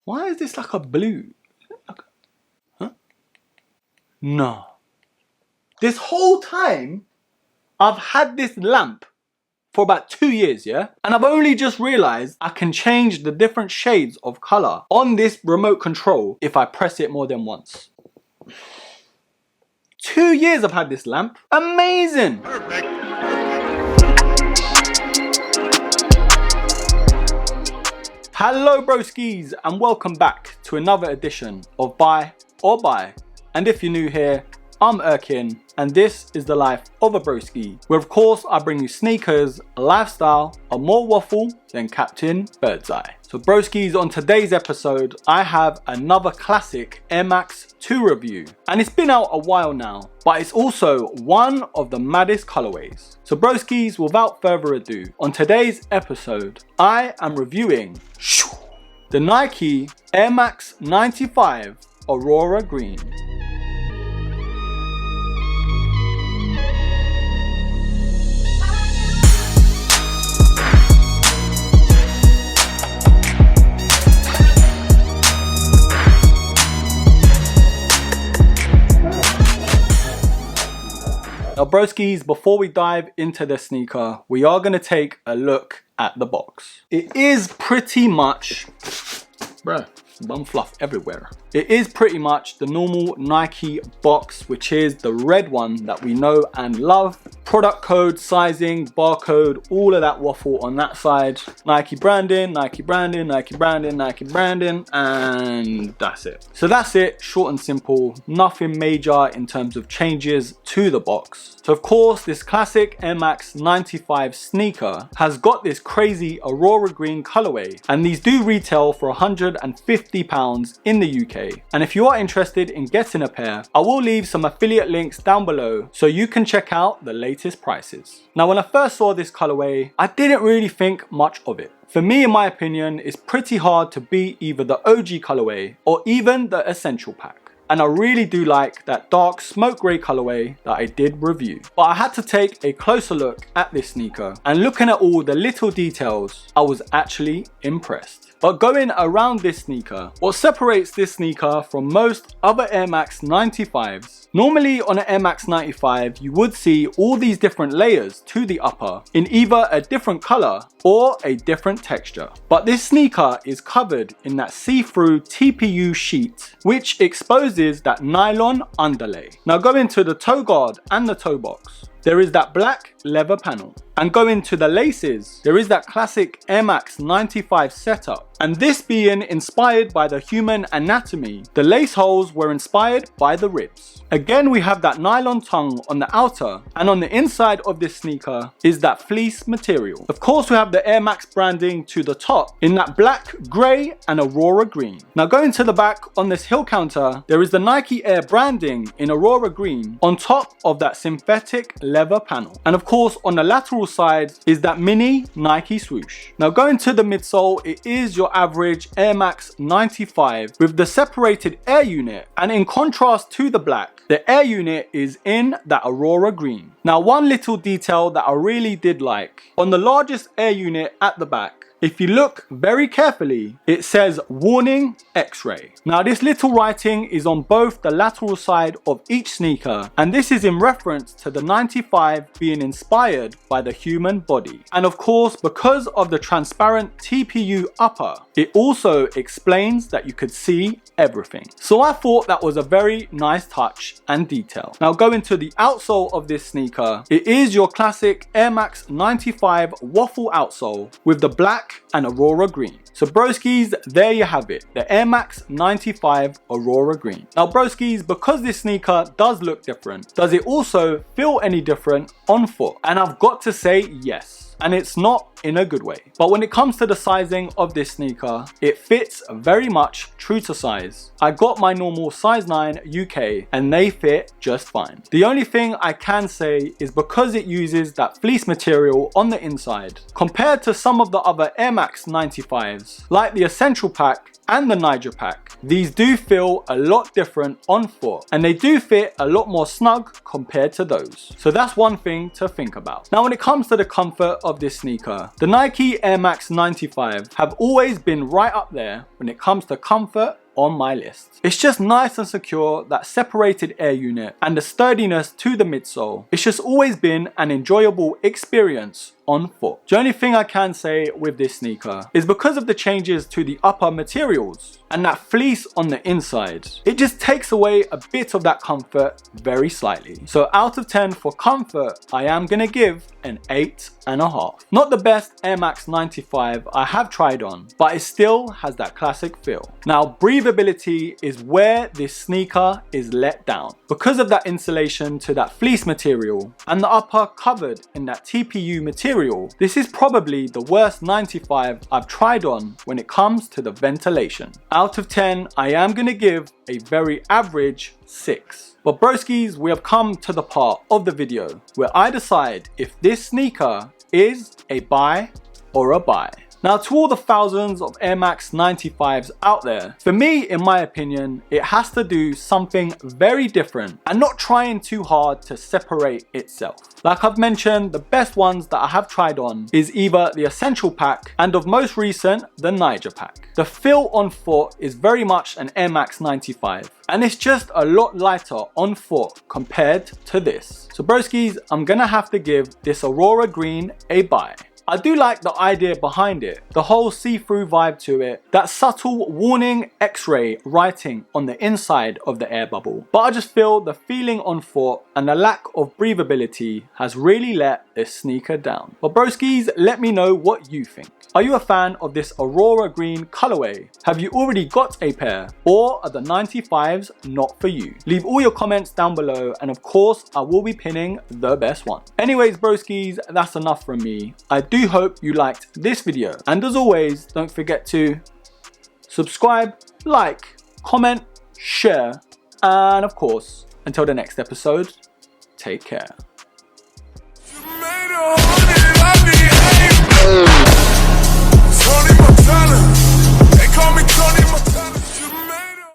Why is this like a blue? Huh? No. This whole time, I've had this lamp for about 2 years, yeah? And I've only just realized I can change the different shades of color on this remote control if I press it more than once. 2 years I've had this lamp. Amazing. Perfect. Hello broskis and welcome back to another edition of Buy or Buy. And if you're new here, I'm Erkin and this is the life of a broski, where of course I bring you sneakers, a lifestyle, a more waffle than Captain Birdseye. So broskis, on today's episode I have another classic Air Max 2 review, and it's been out a while now, but it's also one of the maddest colorways. So broskis, without further ado, on today's episode I am reviewing the Nike Air Max 95 Aurora Green. Now broskis, before we dive into the sneaker, we are going to take a look at the box. It is pretty much, bruh, bum fluff everywhere. It is pretty much the normal Nike box, which is the red one that we know and love. Product code, sizing, barcode, all of that waffle on that side. Nike branding, Nike branding, Nike branding, Nike branding, and that's it. So that's it, short and simple. Nothing major in terms of changes to the box. So of course, this classic Air Max 95 sneaker has got this crazy Aurora Green colorway, and these do retail for £150 in the UK. And if you are interested in getting a pair, I will leave some affiliate links down below so you can check out the latest prices. Now when I first saw this colorway, I didn't really think much of it. For me, in my opinion, it's pretty hard to beat either the OG colorway or even the Essential Pack. And I really do like that dark smoke grey colorway that I did review. But I had to take a closer look at this sneaker, and looking at all the little details, I was actually impressed. But going around this sneaker, what separates this sneaker from most other Air Max 95s, normally on an Air Max 95 you would see all these different layers to the upper in either a different color or a different texture. But this sneaker is covered in that see-through TPU sheet, which exposes that nylon underlay. Now going to the toe guard and the toe box, there is that black leather panel. And going to the laces, there is that classic Air Max 95 setup. And this being inspired by the human anatomy, the lace holes were inspired by the ribs. Again, we have that nylon tongue on the outer, and on the inside of this sneaker is that fleece material. Of course, we have the Air Max branding to the top in that black, grey and Aurora Green. Now going to the back on this heel counter, there is the Nike Air branding in Aurora Green on top of that synthetic leather panel. And of course, on the lateral side is that mini Nike swoosh. Now going to the midsole, it is your average Air Max 95 with the separated air unit, and in contrast to the black, the air unit is in that Aurora Green. Now one little detail that I really did like, on the largest air unit at the back, if you look very carefully, it says warning X-ray. Now this little writing is on both the lateral side of each sneaker, and this is in reference to the 95 being inspired by the human body. And of course, because of the transparent TPU upper, it also explains that you could see everything. So I thought that was a very nice touch and detail. Now going to the outsole of this sneaker, it is your classic Air Max 95 waffle outsole with the black and Aurora Green. So broskis, there you have it, the Air Max 95 Aurora Green. Now broskis, because this sneaker does look different, does it also feel any different on foot? And I've got to say yes. And it's not in a good way. But when it comes to the sizing of this sneaker, it fits very much true to size. I got my normal size 9 UK and they fit just fine. The only thing I can say is because it uses that fleece material on the inside, compared to some of the other Air Max 95s, like the Essential Pack and the Niger pack, these do feel a lot different on foot, and they do fit a lot more snug compared to those. So that's one thing to think about. Now when it comes to the comfort of this sneaker, the Nike Air Max 95 have always been right up there when it comes to comfort on my list. It's just nice and secure, that separated air unit and the sturdiness to the midsole. It's just always been an enjoyable experience on foot. The only thing I can say with this sneaker is because of the changes to the upper materials and that fleece on the inside, it just takes away a bit of that comfort very slightly. So out of 10 for comfort, I am gonna give an 8.5. Not the best Air Max 95 I have tried on, but it still has that classic feel. Now breathability is where this sneaker is let down. Because of that insulation to that fleece material and the upper covered in that TPU material, this is probably the worst 95 I've tried on when it comes to the ventilation. Out of 10, I am gonna give a very average 6. But broskies, we have come to the part of the video where I decide if this sneaker is a buy or a buy. Now to all the thousands of Air Max 95s out there, for me, in my opinion, it has to do something very different and not trying too hard to separate itself. Like I've mentioned, the best ones that I have tried on is either the Essential pack and of most recent, the Niger pack. The feel on foot is very much an Air Max 95 and it's just a lot lighter on foot compared to this. So broskies, I'm gonna have to give this Aurora Green a buy. I do like the idea behind it, the whole see-through vibe to it, that subtle warning X-ray writing on the inside of the air bubble. But I just feel the feeling on foot and the lack of breathability has really let this sneaker down. But broskies, let me know what you think. Are you a fan of this Aurora Green colorway? Have you already got a pair? Or are the 95s not for you? Leave all your comments down below and of course I will be pinning the best one. Anyways broskies, that's enough from me. I do hope you liked this video and as always don't forget to subscribe, like, comment, share and of course until the next episode, take care.